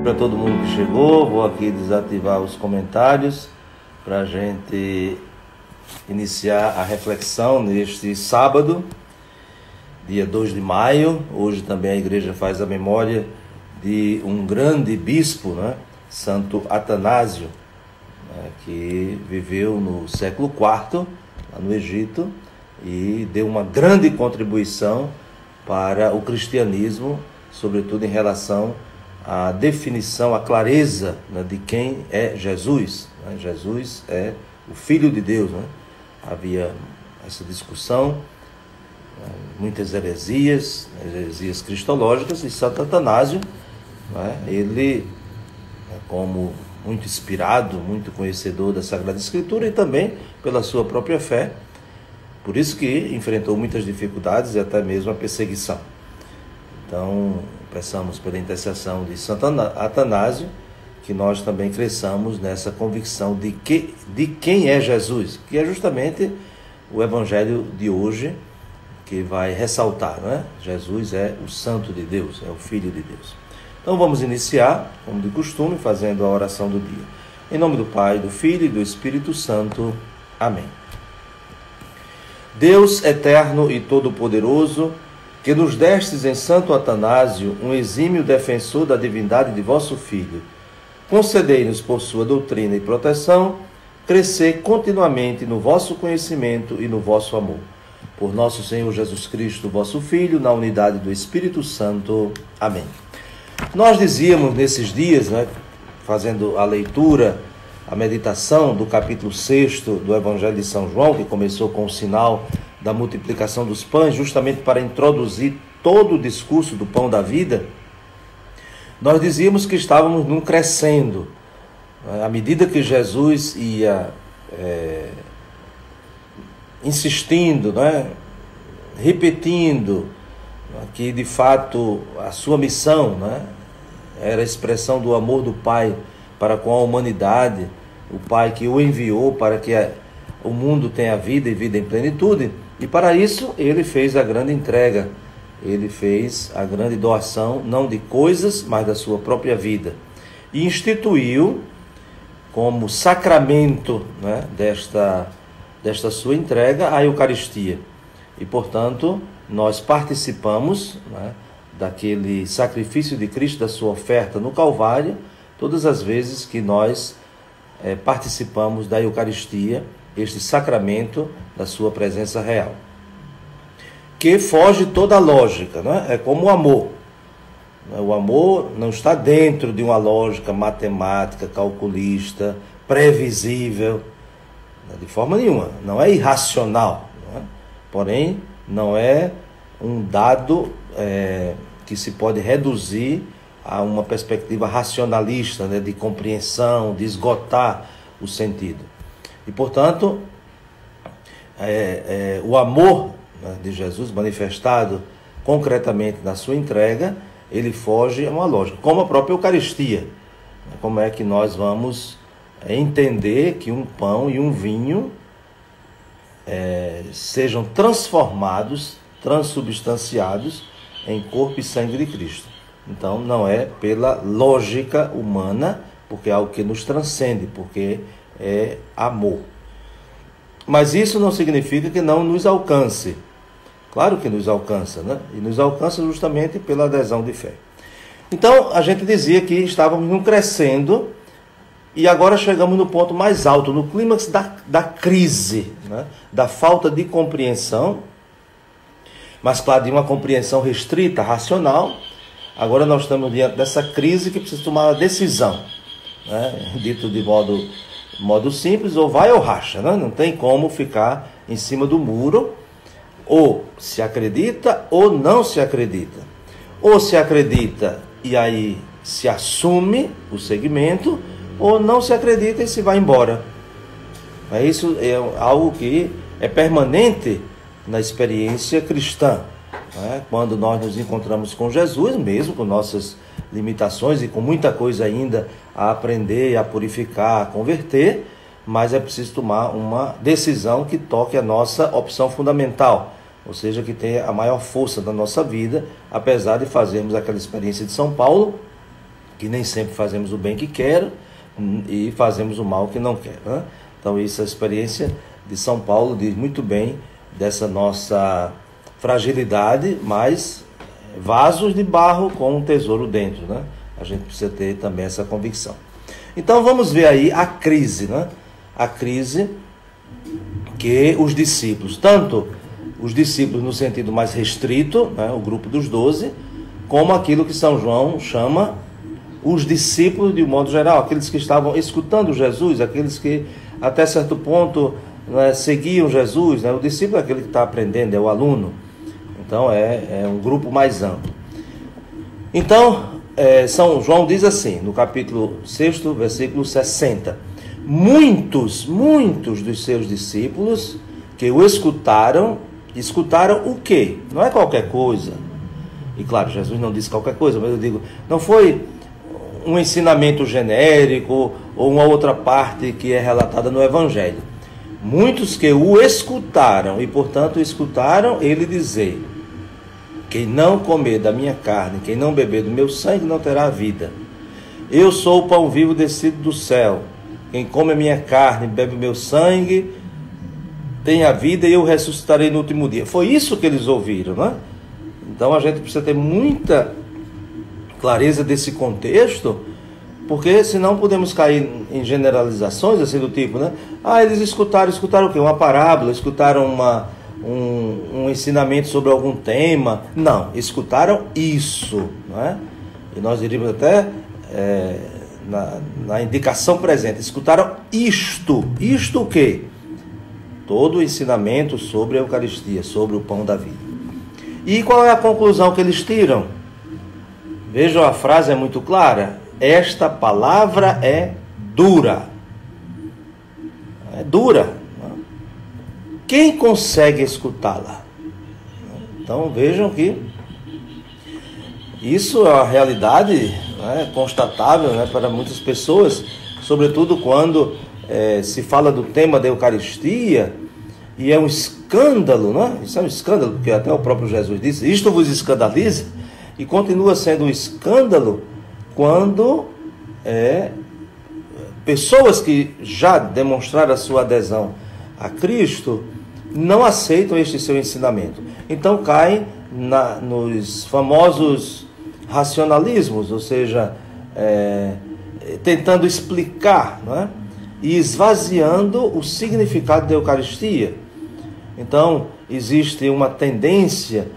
Para todo mundo que chegou, vou aqui desativar os comentários para a gente iniciar a reflexão neste sábado, dia 2 de maio. Hoje também a igreja faz a memória de um grande bispo, Santo Atanásio, que viveu no século IV, lá no Egito, e deu uma grande contribuição para o cristianismo, sobretudo em relação à definição, à clareza de quem é Jesus. Jesus é o Filho de Deus. Havia essa discussão, muitas heresias cristológicas, e Santo Atanásio, ele, como muito inspirado, muito conhecedor da Sagrada Escritura e também pela sua própria fé, por isso que enfrentou muitas dificuldades e até mesmo a perseguição. Então, peçamos pela intercessão de Santo Atanásio que nós também cresçamos nessa convicção de quem é Jesus, que é justamente o Evangelho de hoje que vai ressaltar, Jesus é o Santo de Deus, é o Filho de Deus. Então vamos iniciar, como de costume, fazendo a oração do dia. Em nome do Pai, do Filho e do Espírito Santo. Amém. Deus eterno e todo-poderoso, que nos destes em Santo Atanásio um exímio defensor da divindade de vosso Filho, concedei-nos por sua doutrina e proteção, crescer continuamente no vosso conhecimento e no vosso amor. Por nosso Senhor Jesus Cristo, vosso Filho, na unidade do Espírito Santo. Amém. Nós dizíamos nesses dias, fazendo a leitura, a meditação do capítulo 6 do Evangelho de São João, que começou com o sinal da multiplicação dos pães, justamente para introduzir todo o discurso do pão da vida. Nós dizíamos que estávamos num crescendo. À medida que Jesus ia insistindo, repetindo que de fato a sua missão era a expressão do amor do Pai para com a humanidade, o Pai que o enviou para que o mundo tenha vida e vida em plenitude, e para isso ele fez a grande entrega, ele fez a grande doação, não de coisas, mas da sua própria vida, e instituiu como sacramento desta sua entrega a Eucaristia, e portanto nós participamos daquele sacrifício de Cristo, da sua oferta no Calvário, todas as vezes que nós participamos da Eucaristia, este sacramento da sua presença real, que foge toda a lógica, é como o amor. O amor não está dentro de uma lógica matemática, calculista, previsível, de forma nenhuma, não é irracional, porém não é um dado que se pode reduzir a uma perspectiva racionalista, de compreensão, de esgotar o sentido. E, portanto, o amor de Jesus manifestado concretamente na sua entrega, ele foge a uma lógica, como a própria Eucaristia. Como é que nós vamos entender que um pão e um vinho sejam transformados, transubstanciados em corpo e sangue de Cristo? Então não é pela lógica humana, porque é algo que nos transcende, porque é amor. Mas isso não significa que não nos alcance. Claro que nos alcança, e nos alcança justamente pela adesão de fé. Então a gente dizia que estávamos num crescendo, e agora chegamos no ponto mais alto, no clímax da crise, da falta de compreensão, mas claro, de uma compreensão restrita, racional. Agora nós estamos diante dessa crise que precisa tomar uma decisão, dito de modo simples, ou vai ou racha, não tem como ficar em cima do muro, ou se acredita ou não se acredita, ou se acredita e aí se assume o segmento, ou não se acredita e se vai embora. Isso é algo que é permanente na experiência cristã. Quando nós nos encontramos com Jesus, mesmo com nossas limitações e com muita coisa ainda a aprender, a purificar, a converter, mas é preciso tomar uma decisão que toque a nossa opção fundamental, ou seja, que tenha a maior força da nossa vida, apesar de fazermos aquela experiência de São Paulo, que nem sempre fazemos o bem que quer e fazemos o mal que não quer, né? Então, essa experiência de São Paulo diz muito bem dessa nossa fragilidade, mas vasos de barro com um tesouro dentro, né? A gente precisa ter também essa convicção. Então, vamos ver aí a crise, né? A crise que os discípulos, tanto os discípulos no sentido mais restrito, né, o grupo dos 12, como aquilo que São João chama os discípulos de um modo geral, aqueles que estavam escutando Jesus, aqueles que até certo ponto, né, seguiam Jesus, né? O discípulo é aquele que está aprendendo, é o aluno. Então é um grupo mais amplo. Então, São João diz assim, no capítulo 6, versículo 60, muitos dos seus discípulos que o escutaram o quê? Não é qualquer coisa. E claro, Jesus não disse qualquer coisa, mas eu digo, não foi um ensinamento genérico ou uma outra parte que é relatada no Evangelho. Muitos que o escutaram, e portanto escutaram ele dizer, quem não comer da minha carne, quem não beber do meu sangue, não terá vida. Eu sou o pão vivo descido do céu. Quem come a minha carne, bebe o meu sangue, tem a vida e eu ressuscitarei no último dia. Foi isso que eles ouviram, né? Então a gente precisa ter muita clareza desse contexto, porque senão podemos cair em generalizações assim do tipo, né? Eles escutaram o quê? Uma parábola, escutaram um ensinamento sobre algum tema. Não, escutaram isso, não é? E nós diríamos até na indicação presente, escutaram isto. Isto o quê? Todo o ensinamento sobre a Eucaristia, sobre o pão da vida. E qual é a conclusão que eles tiram? Vejam, a frase é muito clara. Esta palavra é dura. É dura. Quem consegue escutá-la? Então vejam que isso é uma realidade, né, constatável, né, para muitas pessoas, sobretudo quando se fala do tema da Eucaristia, e é um escândalo, né? Isso é um escândalo, porque até o próprio Jesus disse, isto vos escandaliza, e continua sendo um escândalo quando pessoas que já demonstraram a sua adesão a Cristo não aceitam este seu ensinamento. Então caem nos famosos racionalismos, ou seja, tentando explicar, não é? E esvaziando o significado da Eucaristia. Então, existe uma tendência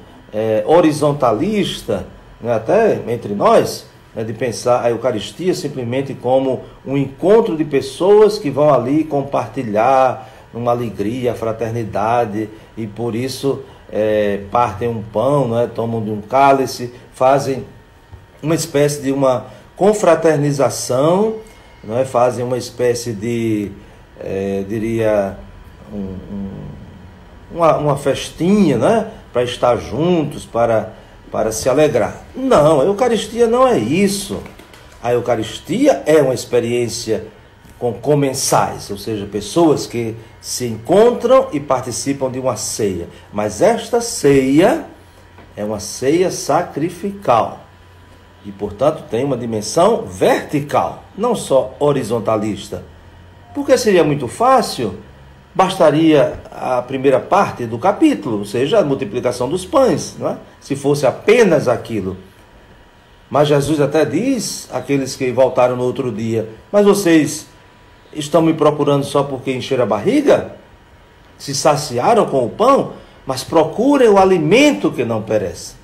horizontalista, né, até entre nós, né, de pensar a Eucaristia simplesmente como um encontro de pessoas que vão ali compartilhar uma alegria, fraternidade, e por isso partem um pão, né, tomam de um cálice, fazem uma espécie de uma confraternização, não é? Fazem uma espécie de, diria, uma festinha, né? Para estar juntos, para se alegrar. Não, a Eucaristia não é isso. A Eucaristia é uma experiência com comensais, ou seja, pessoas que se encontram e participam de uma ceia. Mas esta ceia é uma ceia sacrificial. E, portanto, tem uma dimensão vertical, não só horizontalista. Porque seria muito fácil, bastaria a primeira parte do capítulo, ou seja, a multiplicação dos pães, não é? Se fosse apenas aquilo. Mas Jesus até diz, àqueles que voltaram no outro dia, mas vocês estão me procurando só porque encheram a barriga? Se saciaram com o pão? Mas procurem o alimento que não perece.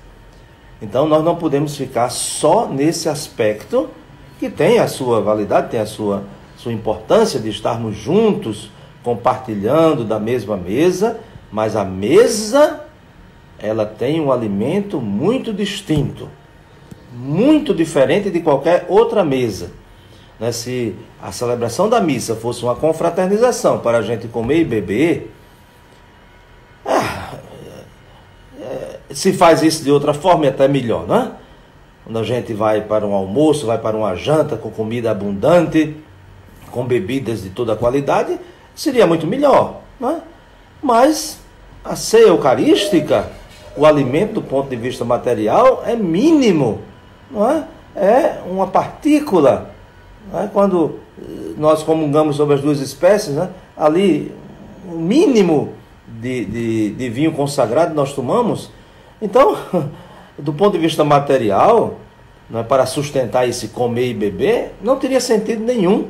Então nós não podemos ficar só nesse aspecto, que tem a sua validade, tem a sua importância de estarmos juntos, compartilhando da mesma mesa, mas a mesa, ela tem um alimento muito distinto, muito diferente de qualquer outra mesa. Né? Se a celebração da missa fosse uma confraternização para a gente comer e beber, se faz isso de outra forma é até melhor, né? Quando a gente vai para um almoço, vai para uma janta com comida abundante, com bebidas de toda qualidade, seria muito melhor, né? Mas a ceia eucarística, o alimento do ponto de vista material é mínimo, não é? é uma partícula. Né? Quando nós comungamos sobre as duas espécies, né? Ali, o mínimo de vinho consagrado nós tomamos. Então, do ponto de vista material, né, para sustentar esse comer e beber, não teria sentido nenhum.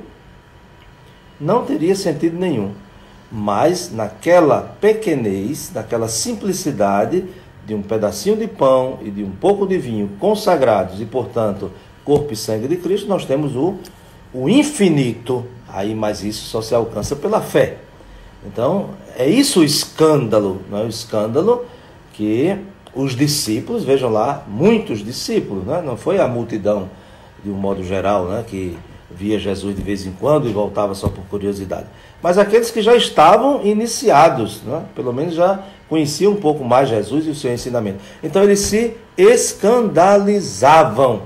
Não teria sentido nenhum. Mas naquela pequenez, naquela simplicidade de um pedacinho de pão e de um pouco de vinho consagrados e, portanto, corpo e sangue de Cristo, nós temos o infinito. Aí, mas isso só se alcança pela fé. Então, é isso o escândalo, não é? O escândalo que os discípulos, vejam lá, muitos discípulos, né? Não foi a multidão de um modo geral, né? Que via Jesus de vez em quando e voltava só por curiosidade. Mas aqueles que já estavam iniciados, né? Pelo menos já conheciam um pouco mais Jesus e o seu ensinamento. Então eles se escandalizavam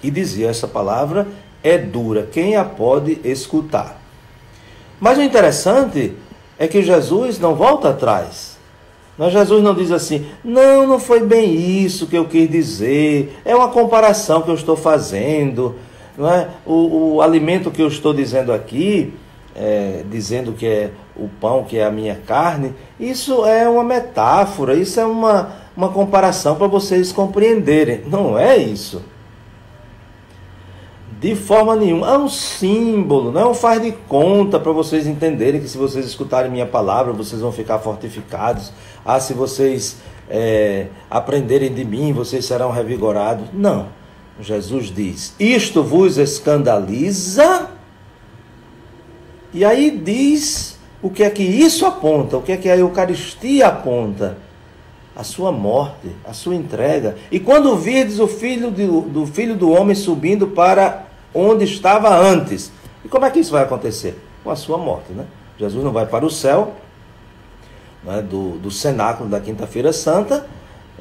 e diziam: essa palavra é dura, quem a pode escutar? Mas o interessante é que Jesus não volta atrás. Jesus não diz assim: não foi bem isso que eu quis dizer, é uma comparação que eu estou fazendo, não é? O alimento que eu estou dizendo aqui, dizendo que é o pão, que é a minha carne, isso é uma metáfora, isso é uma comparação para vocês compreenderem. Não é isso. De forma nenhuma. É um símbolo, não é um faz de conta para vocês entenderem que se vocês escutarem minha palavra, vocês vão ficar fortificados. Se vocês aprenderem de mim, vocês serão revigorados. Não. Jesus diz: isto vos escandaliza. E aí diz o que é que isso aponta, o que é que a Eucaristia aponta. A sua morte, a sua entrega. E quando virdes o Filho do Homem subindo para onde estava antes. E como é que isso vai acontecer? Com a sua morte, né? Jesus não vai para o céu, né, do cenáculo da Quinta-feira Santa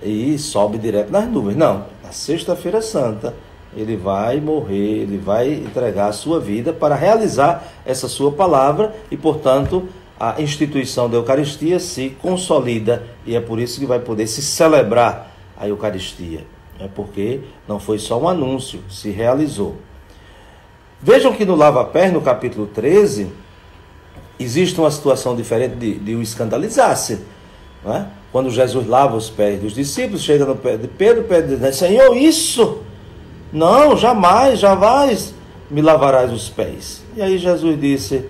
e sobe direto nas nuvens. Não, na Sexta-feira Santa ele vai morrer, ele vai entregar a sua vida para realizar essa sua palavra e, portanto, a instituição da Eucaristia se consolida e é por isso que vai poder se celebrar a Eucaristia. É porque não foi só um anúncio, se realizou. Vejam que no lava-pés, no capítulo 13, existe uma situação diferente de o escandalizar-se. Não é? Quando Jesus lava os pés dos discípulos, chega no pé de Pedro diz: Senhor, isso? Não, jamais me lavarás os pés. E aí Jesus disse: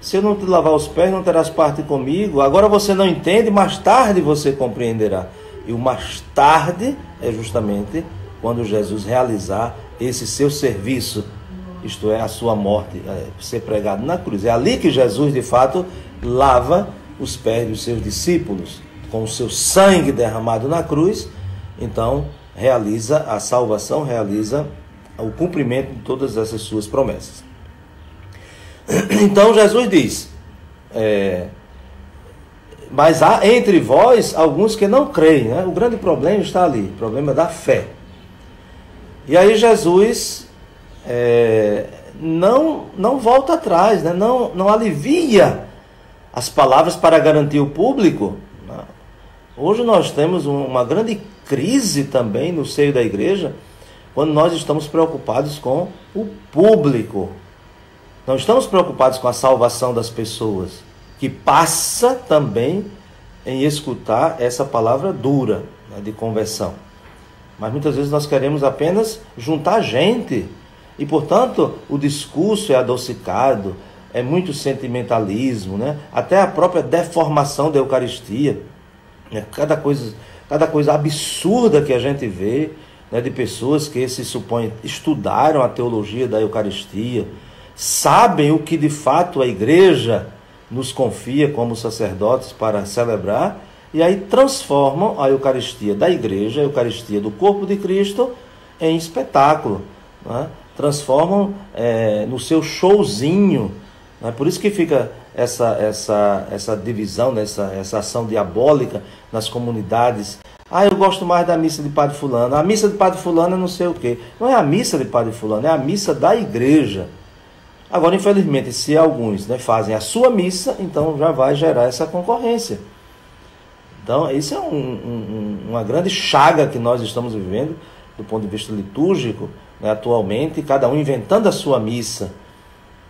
se eu não te lavar os pés, não terás parte comigo. Agora você não entende, mais tarde você compreenderá. E o mais tarde é justamente quando Jesus realizar esse seu serviço, isto é, a sua morte, ser pregado na cruz. É ali que Jesus, de fato, lava os pés dos seus discípulos, com o seu sangue derramado na cruz. Então, realiza a salvação, realiza o cumprimento de todas essas suas promessas. Então Jesus diz: mas há entre vós alguns que não creem, né? O grande problema está ali, o problema da fé. E aí Jesus não volta atrás, né? Não alivia as palavras para garantir o público. Hoje nós temos uma grande crise também no seio da igreja, quando nós estamos preocupados com o público. Não estamos preocupados com a salvação das pessoas, que passa também em escutar essa palavra dura, né, de conversão. Mas muitas vezes nós queremos apenas juntar gente. E, portanto, o discurso é adocicado, é muito sentimentalismo, né? Até a própria deformação da Eucaristia. Né? Cada coisa absurda que a gente vê, né, de pessoas que se supõem estudaram a teologia da Eucaristia, sabem o que de fato a igreja nos confia como sacerdotes para celebrar, e aí transformam a Eucaristia da igreja, a Eucaristia do corpo de Cristo, em espetáculo, né? Transformam no seu showzinho, né? Por isso que fica essa divisão, essa ação diabólica nas comunidades. Eu gosto mais da missa de Padre Fulano, a missa de Padre Fulano é não sei o quê. Não é a missa de Padre Fulano, é a missa da igreja. Agora, infelizmente, se alguns, né, fazem a sua missa, então já vai gerar essa concorrência. Então, isso é uma grande chaga que nós estamos vivendo do ponto de vista litúrgico, né, atualmente, cada um inventando a sua missa,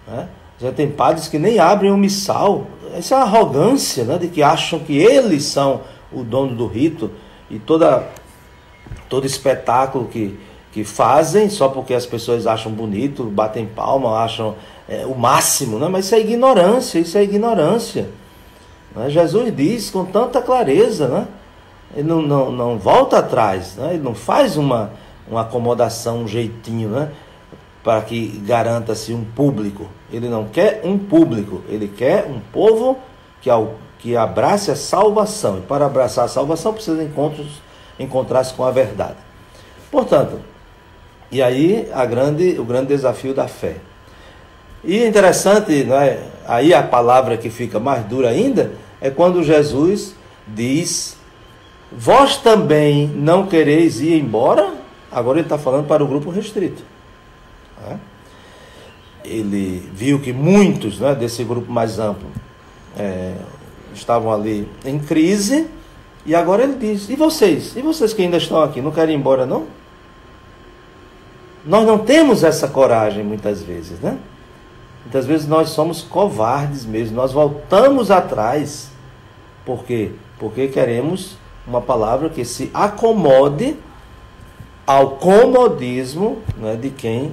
né? Já tem padres que nem abrem o missal. Essa é uma arrogância, né, de que acham que eles são o dono do rito, e todo espetáculo que fazem, só porque as pessoas acham bonito, batem palma, acham o máximo, né? Mas isso é ignorância, né? Jesus diz com tanta clareza, né? Ele não volta atrás, né? Ele não faz uma acomodação, um jeitinho, né? Para que garanta-se um público. Ele não quer um público, ele quer um povo que abrace a salvação. E para abraçar a salvação precisa encontrar-se com a verdade. Portanto, e aí o grande desafio da fé. E interessante, né, aí a palavra que fica mais dura ainda, é quando Jesus diz: vós também não quereis ir embora? Agora ele está falando para o grupo restrito. Né? Ele viu que muitos, né, desse grupo mais amplo estavam ali em crise, e agora ele diz: e vocês? E vocês que ainda estão aqui, não querem ir embora, não? Nós não temos essa coragem muitas vezes, né? Muitas vezes nós somos covardes mesmo, nós voltamos atrás. Por quê? Porque queremos uma palavra que se acomode ao comodismo, né, de quem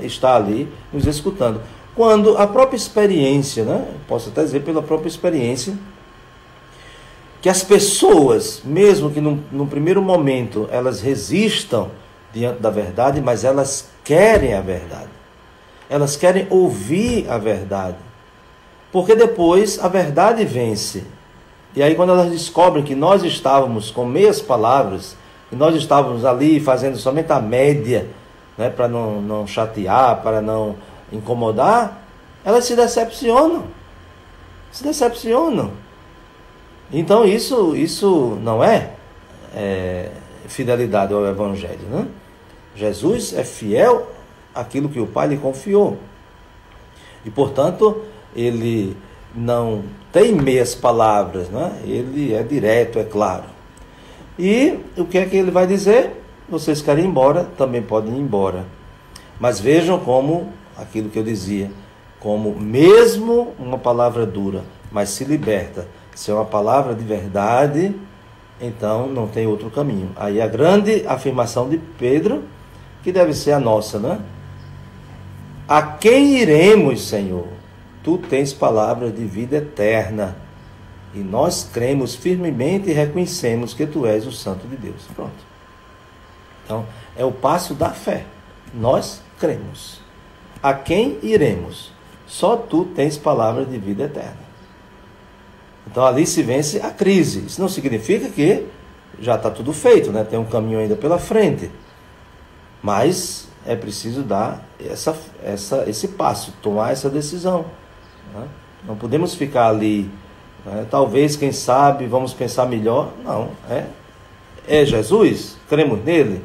está ali nos escutando. Quando a própria experiência, né, posso até dizer pela própria experiência, que as pessoas, mesmo que num primeiro momento elas resistam diante da verdade, mas elas querem a verdade. Elas querem ouvir a verdade. Porque depois a verdade vence. E aí quando elas descobrem que nós estávamos com meias palavras, que nós estávamos ali fazendo somente a média, né, para não chatear, para não incomodar, elas se decepcionam. Se decepcionam. Então isso não é fidelidade ao Evangelho, né? Jesus é fiel àquilo que o Pai lhe confiou. E, portanto, ele não tem meias palavras, né? Ele é direto, é claro. E o que é que ele vai dizer? Vocês querem ir embora, também podem ir embora. Mas vejam como, aquilo que eu dizia, como mesmo uma palavra dura, mas se liberta. Se é uma palavra de verdade, então não tem outro caminho. Aí a grande afirmação de Pedro, que deve ser a nossa, né? A quem iremos, Senhor? Tu tens palavras de vida eterna, e nós cremos firmemente e reconhecemos que Tu és o Santo de Deus. Pronto. Então, é o passo da fé. Nós cremos. A quem iremos? Só Tu tens palavras de vida eterna. Então, ali se vence a crise. Isso não significa que já está tudo feito, né? Tem um caminho ainda pela frente. Mas é preciso dar esse passo, tomar essa decisão. Né? Não podemos ficar ali, né? Talvez, quem sabe, vamos pensar melhor. Não, é Jesus, cremos nele,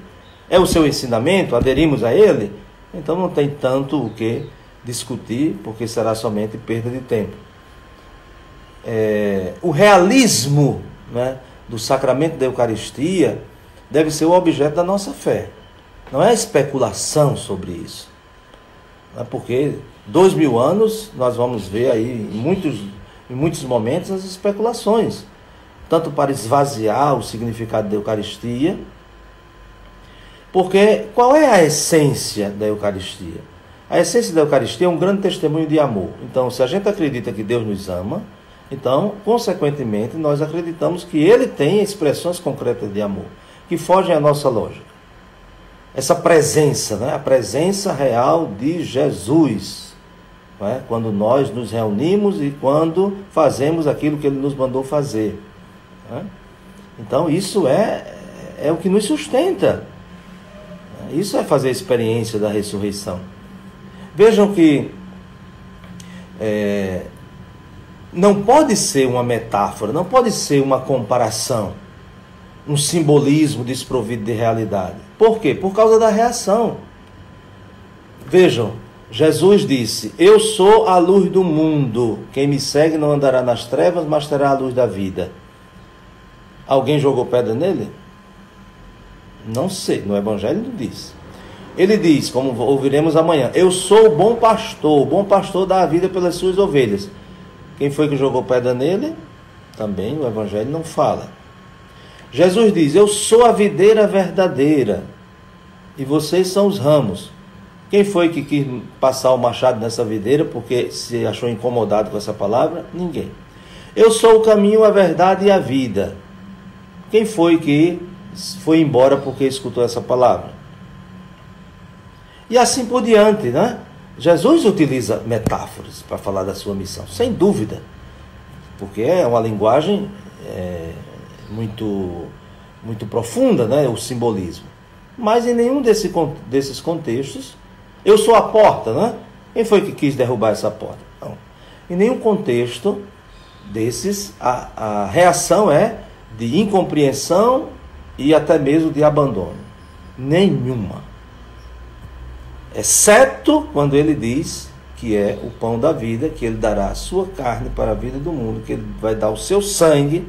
é o seu ensinamento, aderimos a ele, então não tem tanto o que discutir, porque será somente perda de tempo. O realismo, né, do sacramento da Eucaristia deve ser o objeto da nossa fé. Não é especulação sobre isso. Porque 2000 anos nós vamos ver aí em muitos momentos as especulações, tanto para esvaziar o significado da Eucaristia, porque qual é a essência da Eucaristia? A essência da Eucaristia é um grande testemunho de amor. Então, se a gente acredita que Deus nos ama, então, consequentemente, nós acreditamos que Ele tem expressões concretas de amor, que fogem à nossa lógica. Essa presença, né? A presença real de Jesus, né? Quando nós nos reunimos e quando fazemos aquilo que Ele nos mandou fazer, né? Então isso é o que nos sustenta. Isso é fazer a experiência da ressurreição. Vejam que não pode ser uma metáfora, não pode ser uma comparação, um simbolismo desprovido de realidade. Por quê? Por causa da reação. Vejam, Jesus disse: eu sou a luz do mundo, quem me segue não andará nas trevas, mas terá a luz da vida. Alguém jogou pedra nele? Não sei, no Evangelho não diz. Ele diz, como ouviremos amanhã, eu sou o bom pastor dá a vida pelas suas ovelhas. Quem foi que jogou pedra nele? Também o Evangelho não fala. Jesus diz, eu sou a videira verdadeira e vocês são os ramos. Quem foi que quis passar o machado nessa videira porque se achou incomodado com essa palavra? Ninguém. Eu sou o caminho, a verdade e a vida. Quem foi que foi embora porque escutou essa palavra? E assim por diante, né? Jesus utiliza metáforas para falar da sua missão, sem dúvida, porque é uma linguagem muito profunda, né? O simbolismo. Mas em nenhum desses contextos, eu sou a porta, né? Quem foi que quis derrubar essa porta? Não. Em nenhum contexto desses, a reação é de incompreensão e até mesmo de abandono. Nenhuma. Exceto quando ele diz que é o pão da vida, que ele dará a sua carne para a vida do mundo, que ele vai dar o seu sangue,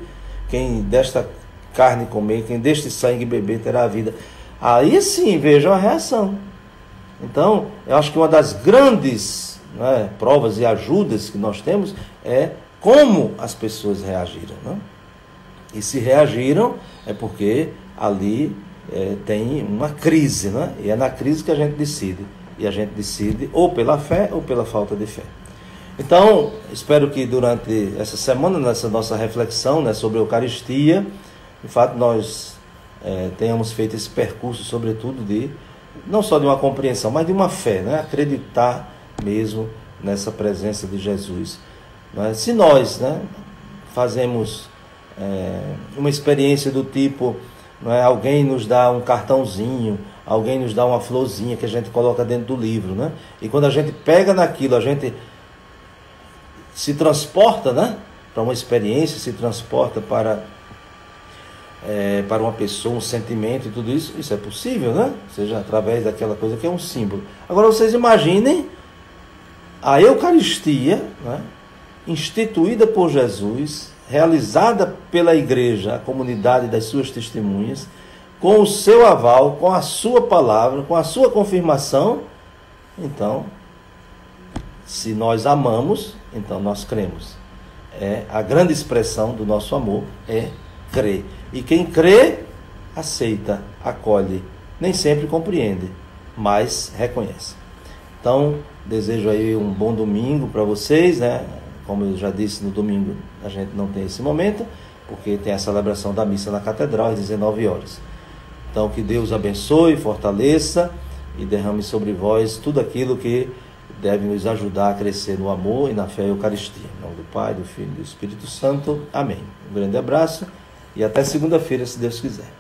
quem desta carne comer, quem deste sangue beber terá a vida. Aí sim, vejam a reação. Então, eu acho que uma das grandes, né, provas e ajudas que nós temos é como as pessoas reagiram. Né? E se reagiram é porque ali tem uma crise, né? E é na crise que a gente decide. E a gente decide ou pela fé ou pela falta de fé. Então, espero que durante essa semana, nessa nossa reflexão, né, sobre a Eucaristia, de fato nós tenhamos feito esse percurso, sobretudo, não só de uma compreensão, mas de uma fé, né? Acreditar mesmo nessa presença de Jesus. Mas se nós, né, fazemos uma experiência do tipo, não é, alguém nos dá um cartãozinho, alguém nos dá uma florzinha que a gente coloca dentro do livro, né? E quando a gente pega naquilo, a gente se transporta, né, para uma experiência, se transporta para uma pessoa, um sentimento e tudo isso, isso é possível, né? Ou seja, através daquela coisa que é um símbolo. Agora vocês imaginem a Eucaristia, né, instituída por Jesus, realizada pela igreja, a comunidade das suas testemunhas, com o seu aval, com a sua palavra, com a sua confirmação. Então, se nós amamos, então nós cremos. A grande expressão do nosso amor é crer. E quem crê, aceita, acolhe, nem sempre compreende, mas reconhece. Então, desejo aí um bom domingo para vocês, né? Como eu já disse, no domingo a gente não tem esse momento, porque tem a celebração da missa na catedral às 19 horas. Então, que Deus abençoe, fortaleça e derrame sobre vós tudo aquilo que deve nos ajudar a crescer no amor e na fé e Eucaristia. Em nome do Pai, do Filho e do Espírito Santo. Amém. Um grande abraço e até segunda-feira, se Deus quiser.